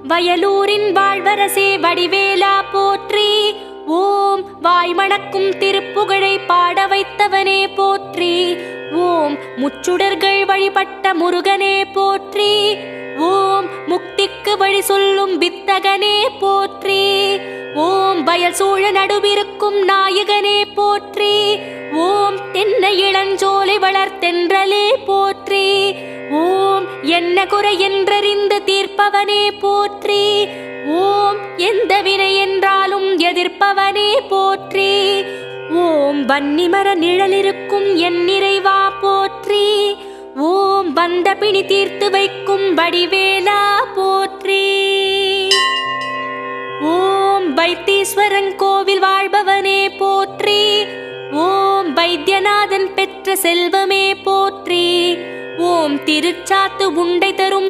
வயலூரின் வாழ்வரசே வடிவேலா போற்றி. ஓம் வாய்மணக்கும் திருப்புகழை பாட வைத்தவனே போற்றி. ஓம் முச்சுடர்கள் வழிபட்ட முருகனே போற்றி. ஓம் முக்திக்கு வழி சொல்லும் வித்தகனே போற்றி. ஓம் வயல் சூழ நடுவிருக்கும் நாயகனே போற்றி. ஓம் தென்னை இளஞ்சோலை வளர்த்தென்றலே போற்றி. ஓம் என்ன குறை என்றறிந்து தீர்ப்பவனே போற்றி. ஓம் எந்த வினை என்றாலும் எதிர்ப்பவனே போற்றி. ஓம் வன்னிமர நிழலிருக்கும் என் நிறைவா போற்றி. ஓம் வந்த பிணி தீர்த்து வைக்கும் வடிவேலா போற்றி. ஓம் வைத்தீஸ்வரன் கோவில் வாழ்பவனே போற்றி. ஓம் வைத்தியநாதன் பெற்ற செல்வமே போற்றி. ஓம் திருச்சாத்து உண்டை தரும்